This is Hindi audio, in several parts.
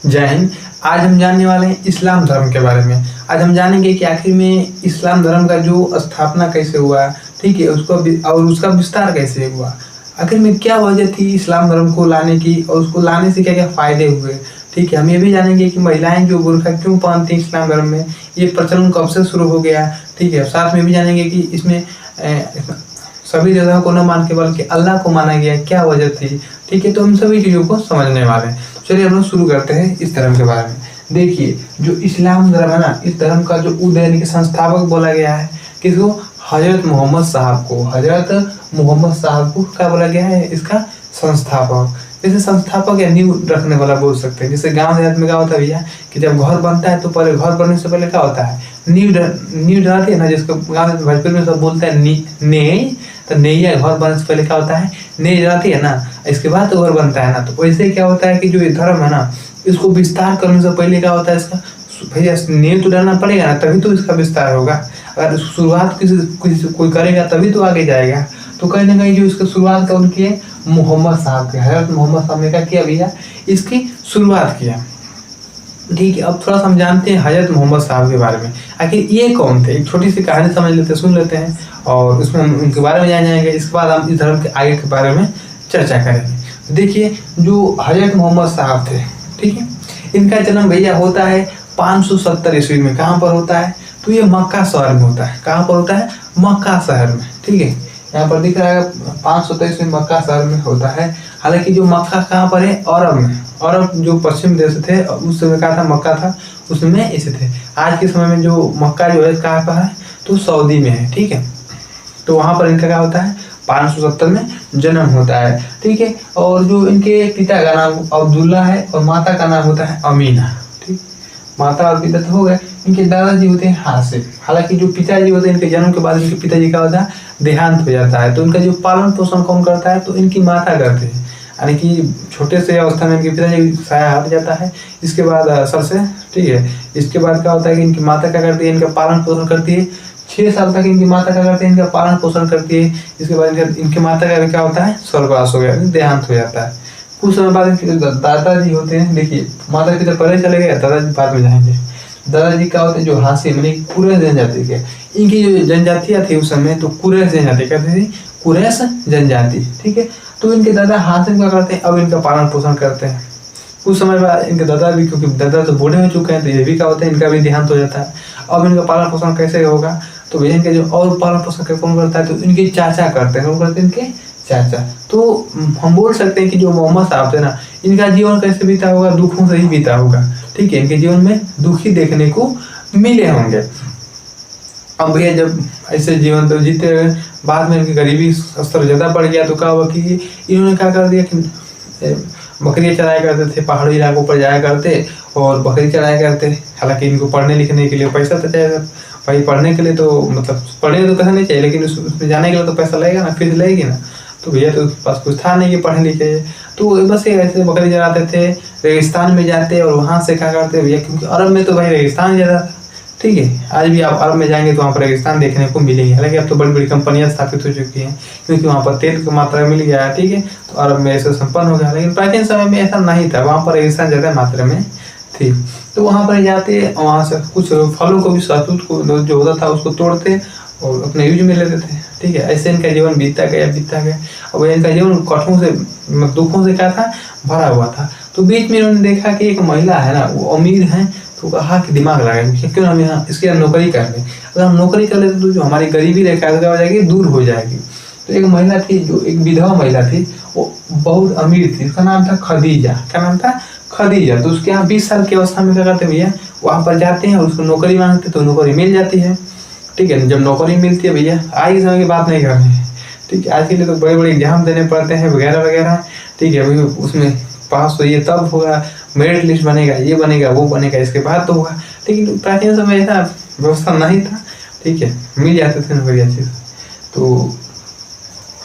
जय हिंद। आज हम जानने वाले हैं इस्लाम धर्म के बारे में। आज हम जानेंगे कि आखिर में इस्लाम धर्म का जो स्थापना कैसे हुआ, ठीक है, उसको और उसका विस्तार कैसे हुआ। आखिर में क्या वजह थी इस्लाम धर्म को लाने की और उसको लाने से क्या क्या फायदे हुए। ठीक है, हम ये भी जानेंगे कि महिलाएं जो बुर्का क्यों पहनती हैं इस्लाम धर्म में, ये प्रचलन कब से शुरू हो गया। ठीक है, साथ में भी जानेंगे कि इसमें सभी देवताओं को न मान के बल्कि अल्लाह को माना गया, क्या वजह थी। ठीक है, तो हम सभी चीज़ों को समझने वाले हैं। चलिए हम लोग शुरू करते हैं इस धर्म के बारे में। देखिए, जो इस्लाम धर्म है ना, इस धर्म का जो उदय यानी कि संस्थापक बोला गया है किसको, हजरत मोहम्मद साहब को। हजरत मोहम्मद साहब को क्या बोला गया है, इसका संस्थापक। जैसे संस्थापक या नींव रखने वाला बोल सकते हैं। जैसे गांव देहात में क्या होता है भैया कि जब घर बनता है तो पहले घर बनने से पहले क्या होता है, नींव डालती है ना, जिसको गाँव में भोजपुरी में सब बोलते हैं नेई। तो नैया घर बनने से पहले क्या होता है, नेई डालती है ना, इसके बाद तो घर बनता है ना। तो वैसे क्या होता है कि जो ये धर्म है ना, इसको विस्तार करने से पहले क्या होता है, इसका भैया नींव तो डालना पड़ेगा ना, तभी तो इसका विस्तार होगा। अगर शुरुआत कोई करेगा तभी तो आगे जाएगा। तो कहीं ना कहीं जो इसका शुरुआत का उनकी है मोहम्मद साहब के, हजरत मोहम्मद साहब ने क्या किया भैया, इसकी शुरुआत किया। ठीक है, अब थोड़ा सा हम जानते हैं हजरत मोहम्मद साहब के बारे में। आखिर ये कौन थे, एक छोटी सी कहानी समझ लेते हैं, सुन लेते हैं और उसमें हम उनके बारे में जान जाएंगे। इसके बाद हम इस धर्म के आगे के बारे में चर्चा करेंगे। देखिए, जो हजरत मोहम्मद साहब थे, ठीक है, इनका जन्म भैया होता है 570 ईस्वी में। कहाँ पर होता है, तो ये मक्का शहर में होता है। कहाँ पर होता है, मक्का शहर में। ठीक है, यहाँ पर दिख रहा है 527 में मक्का शहर में होता है। हालांकि जो मक्का कहाँ पर है, अरब में। अरब जो पश्चिम देश थे उस समय कहा था मक्का था, उसमें ऐसे थे। आज के समय में जो मक्का जो है कहाँ पर है, तो सऊदी में है। ठीक है, तो वहाँ पर इनका क्या होता है 570 में जन्म होता है। ठीक है, और जो इनके पिता का नाम अब्दुल्ला है और माता का नाम होता है अमीना। ठीक, माता और पिता तो हो गए। इनके दादाजी होते हैं हासिब। हालांकि जो पिताजी होते हैं, इनके जन्म के बाद इनके पिताजी का होता है देहांत हो जाता है। तो इनका जो पालन पोषण कौन करता है, तो इनकी माता करते हैं। यानी कि छोटे से अवस्था में इनके पिताजी साया हट जाता है, इसके बाद सर से। ठीक है, इसके बाद क्या होता है कि इनकी माता क्या करती है, इनका पालन पोषण करती है। 6 साल तक इनकी माता क्या करती है, इनका पालन पोषण करती है। इसके बाद इनके माता का क्या होता है, स्वर्गवास हो गया, देहांत हो जाता है। कुछ समय बाद इनके दादाजी होते हैं। देखिए, माता पिता पहले चले गए, दादाजी बाद में जाएंगे। दादाजी क्या होते हैं, जो हासिब यानी कुरैश जनजाति के, इनकी जो जनजातियाँ थी उस समय, तो कुरैश जनजाति कहते थे, कुरैश जनजाति। ठीक है, तो इनके दादा हासिब क्या करते हैं, अब इनका पालन पोषण करते हैं। उस समय बाद इनके दादा भी, क्योंकि दादा तो बूढ़े हो चुके हैं, तो ये भी क्या होता है, इनका भी देहांत हो जाता है। अब इनका पालन पोषण कैसे होगा, तो भैया इनके जो और पालन पोषण कौन करता है, तो इनके चाचा करते हैं। कौन करते हैं, इनके चाचा। तो हम बोल सकते हैं कि जो मोहम्मद साहब थे ना, इनका जीवन कैसे बीता होगा, दुखों से ही बीता होगा। ठीक है, इनके जीवन में दुख ही देखने को मिले होंगे। अब भैया जब ऐसे जीवन तो जीते हुए बाद में इनकी गरीबी स्तर ज़्यादा बढ़ गया, तो क्या हुआ कि इन्होंने क्या कर दिया कि बकरियाँ चराया करते थे, पहाड़ी इलाकों पर जाया करते और बकरी चराया करते। हालांकि इनको पढ़ने लिखने के लिए पैसा तो चाहिए भाई, पढ़ने के लिए तो मतलब पढ़ने तो पैसा नहीं चाहिए, लेकिन उसमें जाने के लिए तो पैसा लगेगा ना, फीस लगेगी ना। तो भैया तो पास कुछ था नहीं कि पढ़े लिखे, तो बस ये ऐसे बकरी चराते थे, रेगिस्तान में जाते और वहाँ से क्या करते भैया, क्योंकि अरब में तो भाई रेगिस्तान ज़्यादा था। ठीक है, आज भी आप अरब में जाएंगे तो वहाँ पर रेगिस्तान देखने को मिलेंगे। हालांकि अब तो बड़ी बड़ी कंपनियां स्थापित हो चुकी हैं, क्योंकि वहाँ पर तेल की मात्रा मिल गया है। ठीक है, तो अरब में ऐसा संपन्न हो गया। लेकिन प्राचीन समय में ऐसा नहीं था, वहाँ पर रेगिस्तान ज़्यादा मात्रा में थी। तो वहाँ पर जाते, वहाँ से कुछ फलों को भी, सहतूत को जो होता था उसको तोड़ते और अपने यूज में लेते थे। ठीक है, ऐसे इनका जीवन बीतता गया। और इनका जीवन कठों से, दुखों से क्या था, भरा हुआ था। तो बीच में इन्होंने देखा कि एक महिला है ना, वो अमीर है, तो कहा कि दिमाग लगाएंगे, क्यों हम यहाँ इसके नौकरी कर लें। अगर हम नौकरी कर लेते तो जो हमारी गरीबी रेखा हो जाएगी, दूर हो जाएगी। तो एक महिला थी, जो एक विधवा महिला थी, वो बहुत अमीर थी, उसका नाम था खदीजा। क्या नाम था, खदीजा। तो उसके यहाँ 20 साल की अवस्था में क्या करते भैया, वहाँ पर जाते हैं और उसको नौकरी मांगते, तो नौकरी मिल जाती है। ठीक है, जब नौकरी मिलती है भैया, आज के समय की बात नहीं कर रहे हैं। ठीक है, आज के लिए तो बड़े बड़े एग्जाम देने पड़ते हैं वगैरह वगैरह। ठीक है, भाई उसमें पास तो ये तब होगा, मेरिट लिस्ट बनेगा, ये बनेगा, वो बनेगा, इसके बाद तो होगा। लेकिन प्राचीन समय ऐसा व्यवस्था नहीं था। ठीक है, मिल जाते थे नौकरी अच्छे से, तो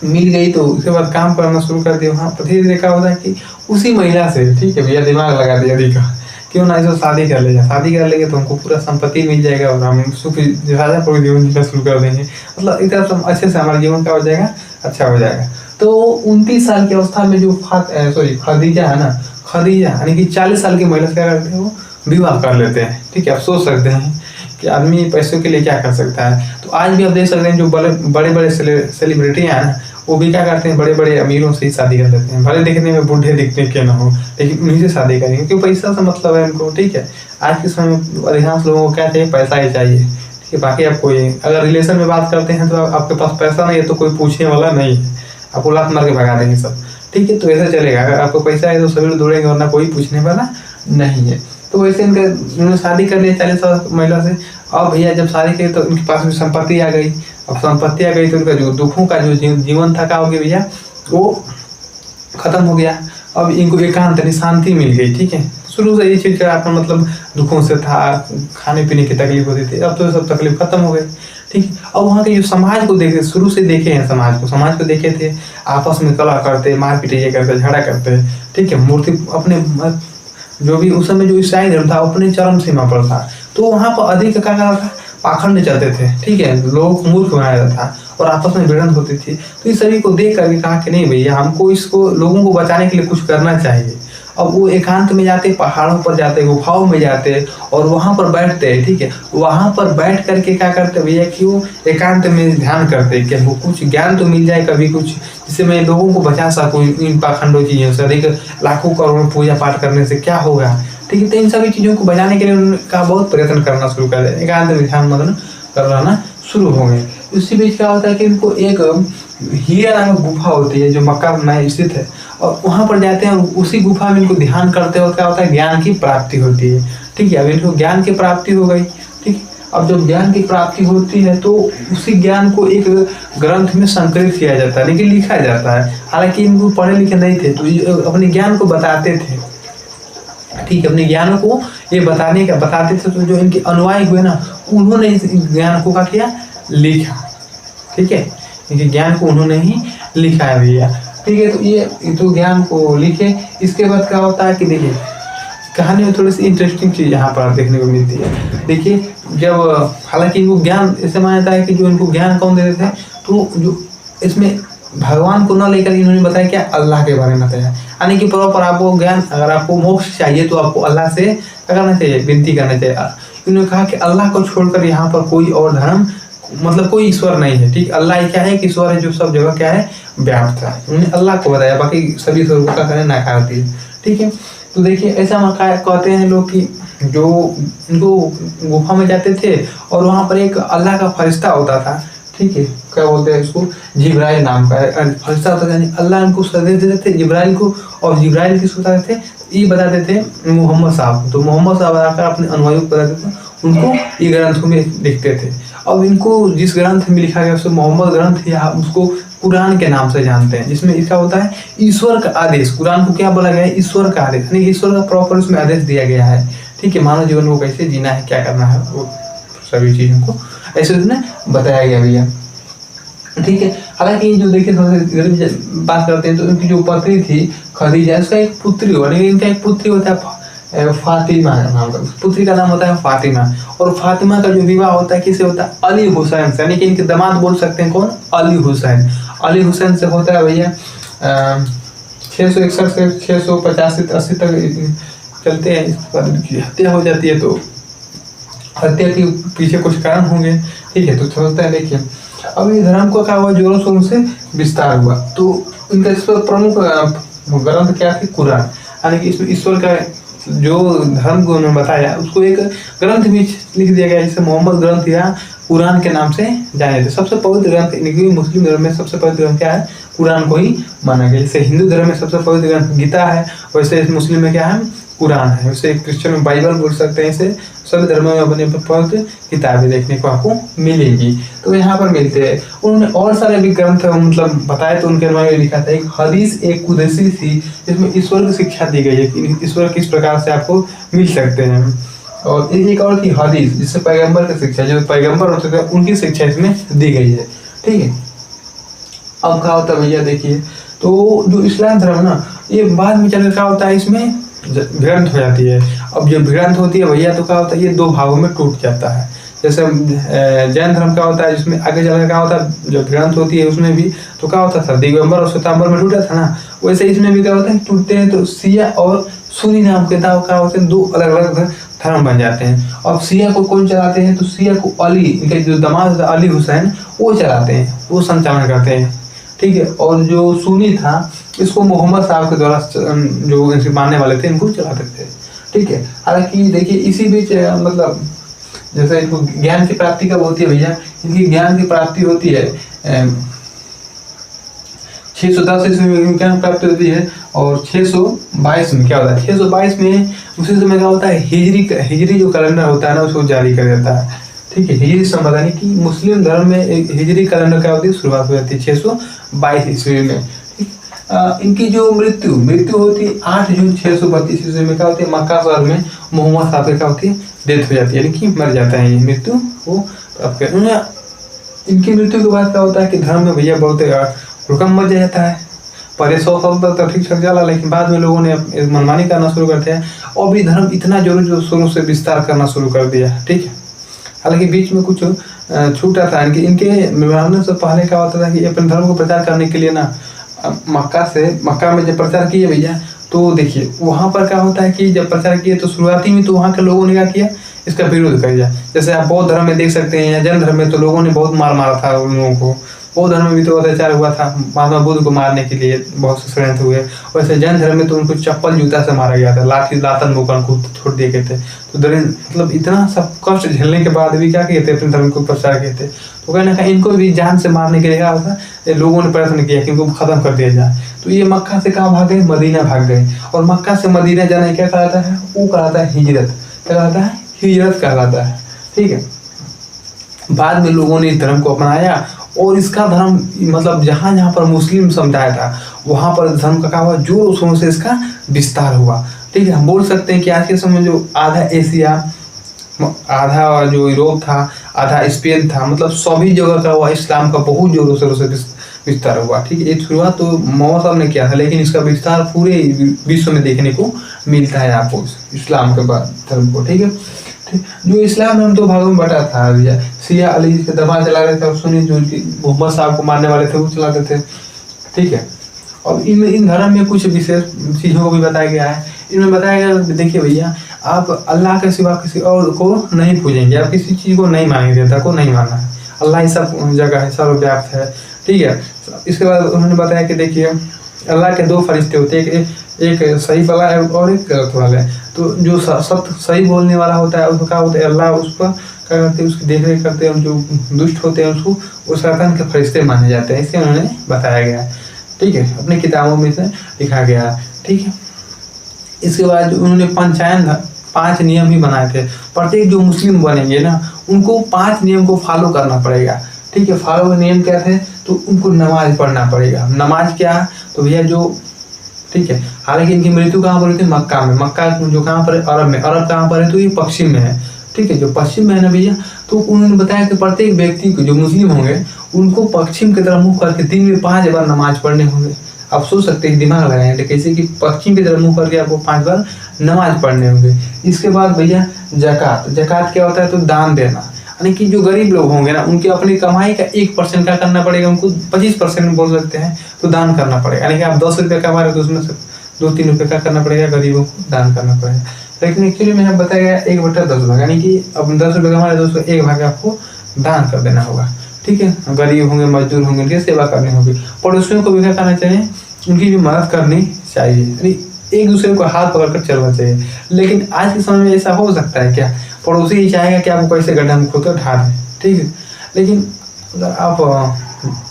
मिल गई तो उसके बाद काम करना शुरू कर दिया। वहाँ पर धीरे धीरे क्या होता है कि उसी महिला से, ठीक है भैया, दिमाग लगा दिया, देखा क्यों ना इसे शादी कर ले, शादी कर लेंगे तो हमको पूरा संपत्ति मिल जाएगा और हम सुख राजापूर्ण जीवन जीना शुरू कर देंगे। मतलब एक तरह से अच्छे से हमारा जीवन का हो जाएगा, अच्छा हो जाएगा। तो 29 साल की अवस्था में जो खदीजा है ना, खदीजा यानी कि 40 साल की महिला से क्या करते हैं, वो विवाह कर लेते हैं। ठीक है, आप सोच सकते हैं कि आदमी पैसों के लिए क्या कर सकता है। तो आज भी आप देख सकते हैं जो बड़े बड़े सेलिब्रिटी हैं ना, वो भी क्या करते हैं, बड़े बड़े अमीरों से ही शादी कर लेते हैं, भले दिखने में बूढ़े दिखने के ना हो, लेकिन उन्हीं से शादी करेंगे क्योंकि पैसा से मतलब है उनको। ठीक है, आज के समय में अधिकांश लोगों को क्या चाहिए, पैसा ही चाहिए। ठीक है, बाकी आप कोई अगर रिलेशन में बात करते हैं तो आपके पास पैसा नहीं है तो कोई पूछने वाला नहीं है, आपको लात मार के भगा देंगे सब। ठीक है, तो ऐसा चलेगा, अगर आपको पैसा है तो सभी दौड़ेंगे, वरना कोई पूछने वाला नहीं है। तो वैसे उन्होंने शादी कर लिया 40 साल महिला से। अब भैया जब शादी की तो उनके पास भी संपत्ति आ गई। अब संपत्ति आ गई तो उनका जो दुखों का जो जीवन था, क्या हो गया भैया, वो खत्म हो गया। अब इनको एकांत यानी शांति मिल गई। ठीक है, शुरू से ये चीज का आपका मतलब दुखों से था, खाने पीने की तकलीफ होती थी, अब तो सब तकलीफ खत्म हो गई। ठीक है, अब वहाँ के जो समाज को देखे, शुरू से देखे हैं समाज को देखे थे, आपस में कलह करते, मारपीट ये करते, झगड़ा करते। ठीक है, मूर्ति अपने जो भी उस समय जो ईसाई धर्म था अपने चरम सीमा पर था, तो वहाँ पर अधिक क्या था, पाखंड चलते थे। ठीक है, लोगों को मूर्ख बनाया जाता था और आपस में भिड़ंत होती थी। तो इस सभी को देख करके कहा कि नहीं भैया, हमको इसको लोगों को बचाने के लिए कुछ करना चाहिए। अब वो एकांत में जाते, पहाड़ों पर जाते, गुफाओं में जाते और वहां पर बैठते हैं। ठीक है, वहां पर बैठ करके क्या करते भैया कि वो एकांत में ध्यान करते कि हमको कुछ ज्ञान तो मिल जाए, कभी कुछ जिससे मैं लोगों को बचा सकूं इन पाखंडों चीजों से। अधिक लाखों करोड़ों पूजा पाठ करने से क्या होगा। ठीक है, तो इन सभी चीजों को बचाने के लिए उनका बहुत प्रयत्न करना शुरू कर दिया, एकांत में ध्यान मग्न करना शुरू हो गए। उसी बीच क्या होता है कि इनको एक हीरा नामक गुफा होती है जो मक्का में स्थित है, और वहां पर जाते हैं, उसी गुफा में इनको ध्यान करते हो क्या होता है, ज्ञान की प्राप्ति होती है। ठीक है, अब इनको ज्ञान की प्राप्ति हो गई। ठीक, अब जब ज्ञान की प्राप्ति होती है तो उसी ज्ञान को एक ग्रंथ में संकलित किया जाता है, लेकिन लिखा जाता है। हालांकि इनको पढ़े लिखे नहीं थे तो अपने ज्ञान को बताते थे। ठीक है, अपने ज्ञान को ये बताते थे, तो जो इनके अनुयायी हुए ना, उन्होंने इस ज्ञान को क्या किया, लिखा। ठीक है, इनके ज्ञान को उन्होंने ही लिखा है भैया। ठीक है, तो ये तो ज्ञान को लिखे। इसके बाद क्या होता है कि देखिए, कहानी में थोड़ी सी इंटरेस्टिंग चीज यहाँ पर देखने को मिलती है। देखिए, जब हालांकि इनको ज्ञान ऐसे माना जाता है कि जो इनको ज्ञान कौन दे देते हैं, तो जो इसमें भगवान को न लेकर इन्होंने बताया क्या, अल्लाह के बारे में बताया। यानी कि प्रॉपर आपको ज्ञान, अगर आपको मोक्ष चाहिए तो आपको अल्लाह से क्या करना चाहिए, विनती करना चाहिए। इन्होंने कहा कि अल्लाह को छोड़कर यहाँ पर कोई और धर्म, मतलब कोई ईश्वर नहीं है। ठीक, अल्लाह ही क्या है कि ईश्वर है जो सब जगह क्या है, व्याप्त है। उन्होंने अल्लाह को बताया, बाकी सभी ईश्वर को क्या करें, नकार दिए। ठीक है, तो देखिए ऐसा कहते हैं लोग कि जो इनको गुफा में जाते थे और वहाँ पर एक अल्लाह का फरिश्ता होता था। ठीक है, क्या बोलते हैं उसको, जिब्राइल नाम का फरिश्ता होता था, यानी अल्लाह इनको संदेश देते थे जिब्राइल को, और जिब्राइल किसको बताते थे, ये बताते थे मोहम्मद साहब। तो मोहम्मद साहब आकर अपने अनुयायियों को बताते थे, उनको ये ग्रंथों में लिखते थे। अब इनको जिस ग्रंथ में लिखा गया उसे मोहम्मद ग्रंथ या उसको कुरान के नाम से जानते हैं, जिसमें इसका होता है ईश्वर का आदेश। कुरान को क्या बोला गया है, ईश्वर का आदेश, यानी ईश्वर का प्रॉपर उसमें आदेश दिया गया है। ठीक है, मानव जीवन को कैसे जीना है, क्या करना है, वो सभी चीजों को ऐसे उसमें बताया गया भैया। ठीक है, हालांकि जो देखिए बात करते हैं तो इनकी जो पत्नी थी खदीजा, उसका एक पुत्री हुआ, लेकिन इनका एक पुत्री होता है फातिमा नाम का, पुत्री का नाम होता है फातिमा। और फातिमा का जो विवाह होता है किससे होता है, अली हुसैन से, यानी कि इनके दामाद बोल सकते हैं कौन, अली हुसैन। अली हुसैन से होता है भैया 661 से 685-80 तक चलते हैं। इसके बाद हत्या हो जाती है, तो हत्या के पीछे कुछ कारण होंगे। ठीक है, तो चलता है। देखिए, अब इस धर्म को क्या हुआ, जोरों शोरों से विस्तार हुआ। तो इनका इस पर प्रमुख ग्रंथ क्या थी, कुरान, यानी कि इसमें ईश्वर का जो धर्म को उन्होंने बताया उसको एक ग्रंथ भी लिख दिया गया, जिसे मोहम्मद ग्रंथ या कुरान के नाम से जाने थे। सबसे पवित्र ग्रंथ मुस्लिम धर्म में सबसे पवित्र ग्रंथ क्या है, कुरान को ही माना गया। जैसे हिंदू धर्म में सबसे पवित्र ग्रंथ गीता है, वैसे मुस्लिम में क्या है, कुरान है। वैसे क्रिश्चियन में बाइबल बोल सकते हैं। इसे सभी धर्मों में अपने पवित्र किताबें देखने को आपको मिलेगी, तो यहाँ पर मिलते हैं। उन्होंने और सारे भी ग्रंथ मतलब बताए, तो उनके बारे में लिखा था। एक हदीस, एक कुदसी थी, जिसमें ईश्वर की शिक्षा दी गई है कि ईश्वर किस प्रकार से आपको मिल सकते हैं। और एक और थी हदीस, जिससे पैगंबर की शिक्षा, जो पैगंबर होते थे उनकी शिक्षा इसमें दी गई है। ठीक है, अब क्या होता है भैया, देखिए, तो जो इस्लाम धर्म ना, ये बाद में चल क्या होता है, इसमें भिड़ंत हो जाती है। अब जब भिड़ंत होती है भैया, तो क्या होता है, ये दो भागों में टूट जाता है। जैसे जैन धर्म का होता है, जिसमें आगे चलकर क्या होता है, जब भिड़ंत होती है उसमें भी तो क्या होता था, दिगंबर और श्वेतांबर में टूटा था ना, वैसे इसमें भी क्या होता है, टूटते हैं। तो शिया और सुन्नी नाम के क्या होते हैं, दो अलग अलग धर्म बन जाते हैं। अब शिया को कौन चलाते हैं, तो शिया को अली, इनके जो दामाद था अली हुसैन, वो चलाते हैं, वो संचालन करते हैं, ठीक है। और जो सुन्नी था इसको मोहम्मद साहब के द्वारा जो इनसे मानने वाले थे इनको चलाते थे, ठीक है। हालांकि देखिए इसी बीच मतलब जैसे इनको ज्ञान की प्राप्ति कब होती है भैया, इनकी ज्ञान की प्राप्ति होती है 610 ईस्वी में ज्ञान प्राप्ति होती है, और 622 में क्या होता है, 622 में उसी समय क्या होता है, हिजरी जो कैलेंडर होता है ना उसको जारी कर देता है, ठीक है। हिजरी संवत यानी कि मुस्लिम धर्म में एक हिजरी कैलेंडर क्या होती है, शुरुआत हो जाती है 622 ईस्वी में, ठीक। इनकी जो मृत्यु होती है 8 जून 632 ईस्वी में, क्या होती है, मक्का शहर में मोहम्मद साहब क्या होती है, डेथ हो जाती है, यानी कि मर जाता है, ये मृत्यु वो प्राप्त कर। इनकी मृत्यु के बाद क्या होता है कि धर्म में भैया बहुत रुकम मच जाता है। पहले 100 साल तक ठीक ठाक चला, लेकिन बाद में लोगों ने मनमानी करना शुरू करते हैं और भी धर्म इतना जोरों शोरों से विस्तार करना शुरू कर दिया, ठीक है। हालांकि बीच में कुछ छूटा था, इनके मरने से पहले क्या होता था कि अपने धर्म को प्रचार करने के लिए ना मक्का में जब प्रचार किए भैया, तो देखिए वहाँ पर क्या होता है कि जब प्रचार किए तो शुरुआती में तो वहाँ के लोगों ने क्या किया, इसका विरोध कर दिया। जैसे आप बौद्ध धर्म में देख सकते हैं या जैन धर्म में, तो लोगों ने बहुत मारा था उन लोगों को। बौद्ध धर्म में भी तो अत्याचार हुआ था, महात्मा बुद्ध को मारने के लिए बहुत से षड्यंत्र हुए। वैसे जैन धर्म में तो उनको चप्पल जूता से मारा गया था, लाठी लातन मुकन को छोड़ दिए गए थे। तो मतलब इतना सब कष्ट झेलने के बाद भी क्या किए थे, अपने धर्म को प्रचार किए थे। तो कहीं ना कहीं इनको भी जान से मारने के लिए क्या होता है, लोगों ने प्रयत्न किया कि इनको खत्म कर दिया जाए। तो ये मक्का से कहाँ भाग गए, मदीना भाग गए। और मक्का से मदीना जाना क्या कहलाता है, वो कहलाता है हिजरत। क्या कहलाता है, हिजरत कहलाता है, ठीक है। बाद में लोगों ने इस धर्म को अपनाया और इसका धर्म मतलब जहाँ जहाँ पर मुस्लिम समुदाय था वहाँ पर धर्म का क्या हुआ, जोरों शोरों से इसका विस्तार हुआ, ठीक है। हम बोल सकते हैं कि आज के समय जो आधा एशिया, आधा जो यूरोप था, आधा स्पेन था, मतलब सभी जगह का हुआ इस्लाम का बहुत जोरों शोरों से विस्तार हुआ, ठीक है। एक शुरुआत तो मोहम्मद साहब ने किया था, लेकिन इसका विस्तार पूरे विश्व में देखने को मिलता है आपको इस्लाम के बाद धर्म को, ठीक है। जो इस्लाम धर्म दो भागों में बटा था भैया, शिया अली के दरबार चला रहे थे और सुन्नी जो मोहम्मद साहब को मारने वाले थे वो चलाते थे, ठीक है। और इन धर्म में कुछ विशेष चीज़ों को भी बताया गया है। इनमें बताया गया, देखिए भैया, आप अल्लाह के सिवा किसी और को नहीं पूजेंगे, आप किसी चीज़ को नहीं मानेंगे, देवता को नहीं मानना है, अल्लाह ही सब जगह है, सर्वव्याप्त है, ठीक है। इसके बाद उन्होंने बताया कि देखिए अल्लाह के 2 फरिश्ते होते हैं, एक सही वाला है और एक गलत वाला है। तो जो सत्य सही बोलने वाला होता है उसको क्या होता है, अल्लाह उस पर क्या करते हैं, उसकी देखरेख करते हैं। जो दुष्ट होते हैं उसको वो शैतान के फरिश्ते माने जाते हैं, इसे उन्होंने बताया गया है, ठीक है, अपनी किताबों में से लिखा गया है, ठीक है। इसके बाद उन्होंने 5 नियम ही बनाए थे। प्रत्येक जो मुस्लिम बनेंगे ना उनको 5 नियम को फॉलो करना पड़ेगा, ठीक है। फॉलो नियम क्या थे, तो उनको नमाज पढ़ना पड़ेगा। नमाज क्या है, तो भैया जो, ठीक है। हालांकि इनकी मृत्यु कहाँ पर हुई थी, मक्का में। मक्का जो कहाँ पर है, अरब में। अरब कहाँ पर है, तो ये पश्चिम में है, ठीक है। जो पश्चिम में है ना भैया, तो उन्होंने बताया कि प्रत्येक व्यक्ति को जो मुस्लिम होंगे उनको पश्चिम की तरफ मुँह करके दिन में 5 बार नमाज पढ़ने होंगे। आप सोच सकते हैं, दिमाग लगाएं, तो कैसे कि पश्चिम की तरफ मुँह करके आपको 5 बार नमाज पढ़ने होंगे। इसके बाद भैया जकात क्या होता है, तो दान देना, यानी कि जो गरीब लोग होंगे ना उनकी अपनी कमाई का 1% क्या करना पड़ेगा, उनको 25% बोल सकते हैं, तो दान करना पड़ेगा। यानी कि आप 10 रुपये कमा रहे हो तो उसमें से 2-3 रुपये क्या करना पड़ेगा, गरीबों को दान करना पड़ेगा। लेकिन एक्चुअली में बताया गया 1/10 भाग, यानी कि अब 10 रुपये कमा रहे तो उसको 1 भाग आपको दान कर देना होगा, ठीक है। गरीब होंगे, मजदूर होंगे, उनकी सेवा करनी होगी। पड़ोसियों को भी क्या करना चाहिए, उनकी भी मदद करनी चाहिए, यानी एक दूसरे को हाथ पकड़कर चलना चाहिए। लेकिन आज के समय में ऐसा हो सकता है क्या, पड़ोसी ही चाहेगा कि आपको कैसे गड्ढा में खोद कर ढा दें, ठीक है। लेकिन अगर आप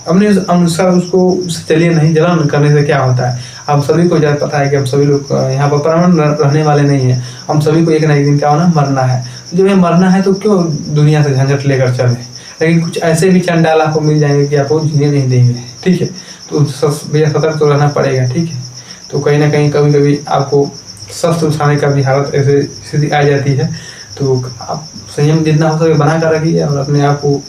अपने अनुसार उसको चलिए नहीं, जलन करने से क्या होता है, हम सभी को ज़्यादा पता है कि हम सभी लोग यहाँ पर परमानेंट रहने वाले नहीं हैं। हम सभी को एक ना एक दिन क्या होना, मरना है। जब हमें मरना है तो क्यों दुनिया से झंझट लेकर चले। लेकिन कुछ ऐसे भी चंडाल आपको मिल जाएंगे कि आपको जीने नहीं देंगे, ठीक है। तो भैया सतर्क तो रहना पड़ेगा, ठीक है। तो कहीं ना कहीं कभी कभी आपको शस्त्र उठाने का भी हालत ऐसे स्थिति आ जाती है। तो आप संयम जितना हो सके बना कर रखिए और अपने आप को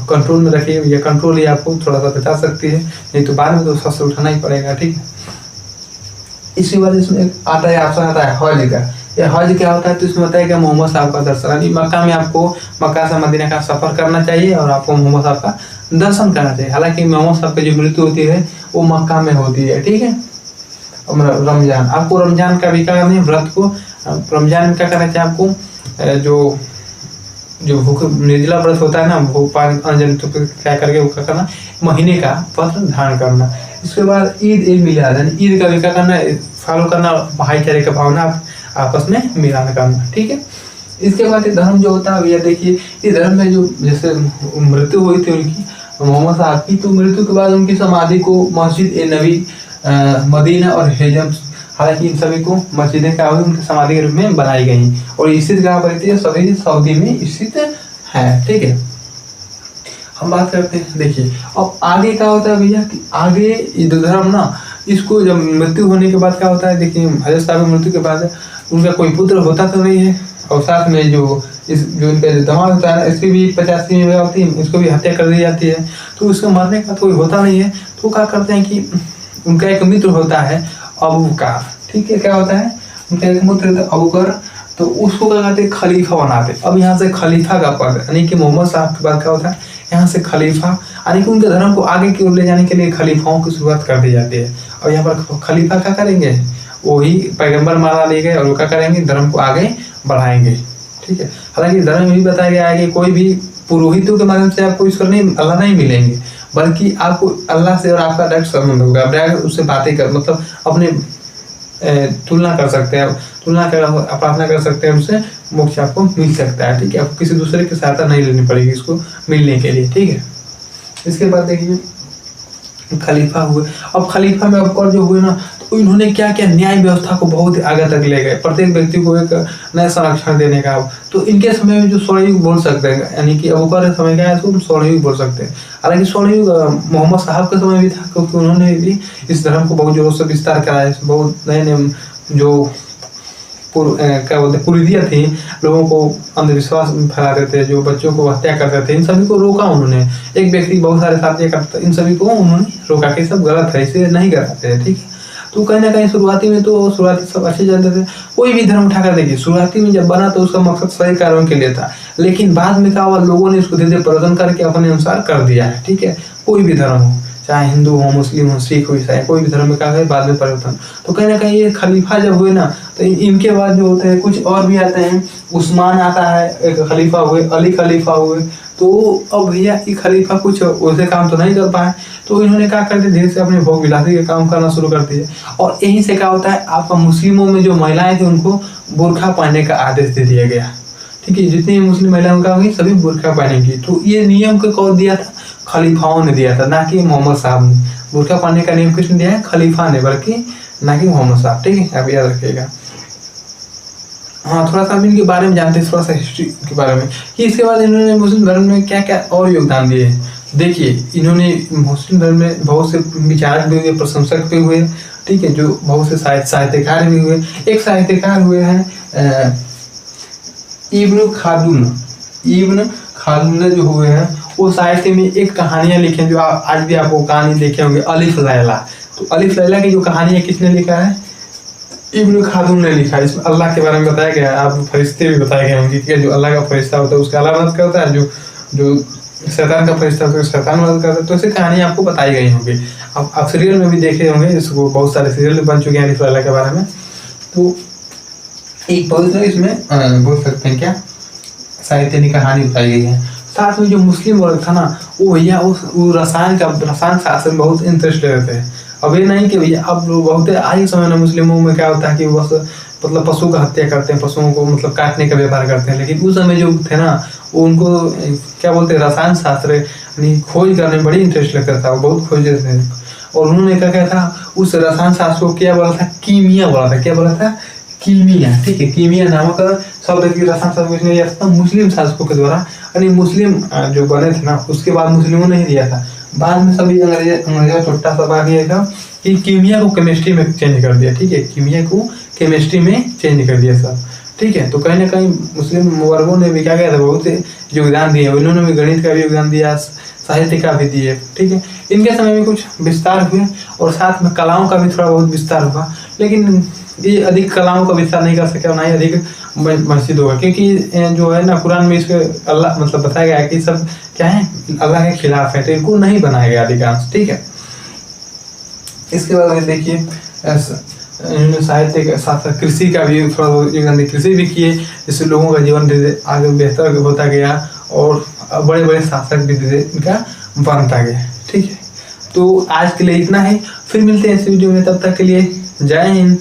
कंट्रोल में रखिए। या कंट्रोल ही आपको थोड़ा सा बचा सकती है, नहीं तो बाद में तो शस्त्र उठाना ही पड़ेगा, ठीक है। इसी वजह इसमें आता है, ऑप्शन आता है हज का। यह हज क्या होता है, तो इसमें बताया कि मोहम्मद साहब का दर्शन, यानी मक्का में आपको मक्का से मदीना का सफर करना चाहिए और आपको मोहम्मद साहब का दर्शन करना चाहिए। हालांकि मोहम्मद साहब की जो मृत्यु होती है वो मक्का में होती है, ठीक है। रमजान, आपको रमजान का भी क्या करना है, व्रत को रमजान में क्या करना चाहिए आपको, जो जो भूख निर्जला व्रत होता है ना, भूख पान अनजन तो क्या करके वो क्या करना, महीने का वस्त्र धारण करना। इसके बाद ईद मिलाद, ईद का भी क्या करना है, फॉलो करना, भाईचारे का भावना आपस में मिलान करना, ठीक है। इसके बाद ये धर्म जो होता है भैया देखिए, ये धर्म में जो जैसे मृत्यु हुई थी उनकी, मोहम्मद साहब की, तो मृत्यु के बाद उनकी समाधि को मस्जिद ए नबी मदीना और हिजम, हालांकि इन सभी को मस्जिदें क्या हुई उनकी समाधि के रूप में बनाई गई, और स्थित कहाँ पर थी, सभी सऊदी में स्थित है, ठीक है। हम बात करते हैं, देखिए अब आगे क्या होता है भैया कि आगे ईद धर्म ना, इसको जब मृत्यु होने के बाद क्या होता है, देखिए हजरत साहब की मृत्यु के बाद उनका कोई पुत्र होता तो नहीं है, और साथ में जो इनका जो दामाद होता है ना, इसकी भी 85 में होती है, इसको भी हत्या कर दी जाती है, तो उसके मरने का कोई होता नहीं है, तो क्या करते हैं कि उनका एक मित्र होता है अबू बकर, ठीक है, क्या होता है उनका एक मित्र होता है अबू बकर, तो उसको क्या कहते हैं, खलीफा बनाते। अब यहाँ से खलीफा का पद, यानी कि मोहम्मद साहब के बाद क्या होता है, यहाँ से खलीफा, यानी कि उनके धर्म को आगे की ओर ले जाने के लिए खलीफाओं की शुरुआत कर दी जाती है। और यहाँ पर खलीफा क्या करेंगे, वही पैगंबर माना लिए गए, और वो क्या करेंगे, धर्म को आगे बढ़ाएंगे, ठीक है। हालांकि धर्म में भी बताया गया है कि कोई भी पुरोहितों के माध्यम से आपको ईश्वर नहीं, अल्लाह नहीं मिलेंगे, बल्कि आपको अल्लाह से और आपका डायरेक्ट संबंध होगा, डायरेक्ट उससे बातें कर, मतलब अपने तुलना कर सकते हैं, प्रार्थना कर सकते हैं, उससे मोक्ष आपको मिल सकता है, ठीक है। आपको किसी दूसरे की सहायता नहीं लेनी पड़ेगी इसको मिलने के लिए, ठीक है। इसके बाद देखिए खलीफा हुए, अब खलीफा में और जो हुए ना, तो इन्होंने क्या क्या न्याय व्यवस्था को बहुत आगे तक ले गए, प्रत्येक व्यक्ति को एक नया संरक्षण देने का। तो इनके समय में जो स्वर्ण युग बोल सकते हैं, यानी कि अबू बकर समय का है इसको हम स्वर्ण युग बोल सकते हैं। हालांकि स्वर्ण युग मोहम्मद साहब के समय भी था, क्योंकि उन्होंने भी इस धर्म को बहुत जोरों से विस्तार कराया, बहुत नए नए जो क्या बोलते कुरीतियाँ थी, लोगों को अंधविश्वास फैलाते थे, जो बच्चों को हत्या करते थे, इन सभी को रोका उन्होंने। एक व्यक्ति बहुत सारे साथी करता, इन सभी को उन्होंने रोका कि सब गलत है, इसे नहीं कराते हैं, ठीक है। तो कहीं ना कहीं शुरुआती में तो शुरुआती सब अच्छे जानते थे, कोई भी धर्म उठाकर देखिए, शुरुआती में जब बना तो उसका मकसद सही कार्यों के लिए था, लेकिन बाद में क्या हुआ, लोगों ने इसको धीरे धीरे परिवर्तन करके अपने अनुसार कर दिया है, ठीक है। कोई भी धर्म हो, चाहे हिंदू हो, मुस्लिम हो, सिख हो, ईसाई, कोई भी धर्म में क्या है बाद में परिवर्तन। तो कहीं ना कहीं ये खलीफा जब हुए ना, तो इनके बाद जो होते हैं कुछ और भी आते हैं, उस्मान आता है एक खलीफा हुए, अली खलीफा हुए। तो अब भैया ये खलीफा कुछ वैसे काम तो नहीं कर पाए, तो इन्होंने क्या कर दिया, धीरे से अपने भोग विलासी के काम करना शुरू कर दिए। और यहीं से क्या होता है, आपका मुस्लिमों में जो महिलाएं थी उनको बुर्खा पहनने का आदेश दे दिया गया, ठीक है। जितनी मुस्लिम महिलाएं का होगी सभी बुर्खा पहनेंगी। तो ये नियम को कौन दिया था, खलीफाओं ने दिया था, ना कि मोहम्मद साहब ने। बुर्खा पहनने का नियम किसने दिया है, खलीफा ने, बल्कि ना कि मोहम्मद साहब, ठीक है, आप याद रखिएगा। हाँ, थोड़ा सा इनके बारे में जानते हैं, थोड़ा सा हिस्ट्री के बारे में कि इसके बाद इन्होंने मुस्लिम धर्म में क्या क्या और योगदान दिए। देखिए इन्होंने मुस्लिम धर्म में बहुत से विचारक भी हुए, प्रशंसक भी हुए, ठीक है, जो बहुत से साहित्यकार भी हुए। एक साहित्यकार हुए हैं इब्न खालून जो हुए हैं, वो साहित्य में एक कहानियां लिखे जो आज भी आपको कहानी देखे होंगे, अलिफ लैला। तो अलिफ लैला की जो कहानी है किसने लिखा है, इब्न खालून ने लिखा है। इसमें अल्लाह के बारे में बताया गया है, आप फरिश्ते भी बताए गए होंगे कि जो अल्लाह का फरिश्ता होता है उसका अल्लाह मदद करता है, जो शैतान का फरिश्ता होता है शैतान मदद करता है। तो ऐसी कहानी आपको बताई गई होंगी, आप सीरियल में भी देखे होंगे, इसको बहुत सारे सीरियल बन चुके हैं अलिफ लैला के बारे में। तो एक बहुत इसमें बोल सकते हैं क्या, साहित्य की कहानी बताई गई है। साथ में जो मुस्लिम वर्ग था ना, वो भैया वो रसायन शास्त्र में बहुत इंटरेस्ट ले रहे थे। अब ये नहीं कि भैया अब बहुत आज के समय में मुस्लिमों में क्या होता है कि बस मतलब पशु का हत्या करते हैं, पशुओं को मतलब काटने का व्यापार करते हैं। लेकिन उस समय जो थे ना, वो उनको क्या बोलते हैं, रसायन शास्त्र यानी खोज करने में बड़ी इंटरेस्ट लगता था, वो बहुत खोजते थे। और उन्होंने क्या था, उस रसायन शास्त्र को क्या बोला था, कीमिया बोला था। क्या बोला था, कीमिया, ठीक है। कीमिया नामक शब्द की रसायन शास्त्र ने दिया था मुस्लिम शासकों के द्वारा, यानी मुस्लिम जो बने थे ना, उसके बाद मुस्लिमों ने ही दिया था। बाद में सभी अंग्रेजों छोटा सा बात यह था कि कीमिया को केमिस्ट्री में चेंज कर दिया, ठीक है, कीमिया को केमिस्ट्री में चेंज कर दिया सब, ठीक है। तो कहीं ना कहीं मुस्लिम वर्गों ने भी क्या किया था, बहुत योगदान दिए। उन्होंने भी गणित का भी योगदान दिया, साहित्य का भी दिए, ठीक है। इनके समय में कुछ विस्तार हुए और साथ में कलाओं का भी थोड़ा बहुत विस्तार हुआ, लेकिन ये अधिक कलाओं का विस्तार नहीं कर सके और ना ही अधिक मस्जिद होगा, क्योंकि जो है ना कुरान में इसके अल्लाह मतलब बताया गया है कि सब क्या है, अल्लाह के खिलाफ है, तो इनको नहीं बनाया गया अधिकांश, ठीक है। इसके बाद देखिए इन्होंने साहित्य के साथ साथ कृषि का भी थोड़ा बहुत योगदान दिया, कृषि भी किए, जिससे लोगों का जीवन आगे बेहतर होता गया और बड़े बड़े शासक भी इनका बनता गया। ठीक है, तो आज के लिए इतना ही, फिर मिलते हैं इस वीडियो में, तब तक के लिए जय हिंद।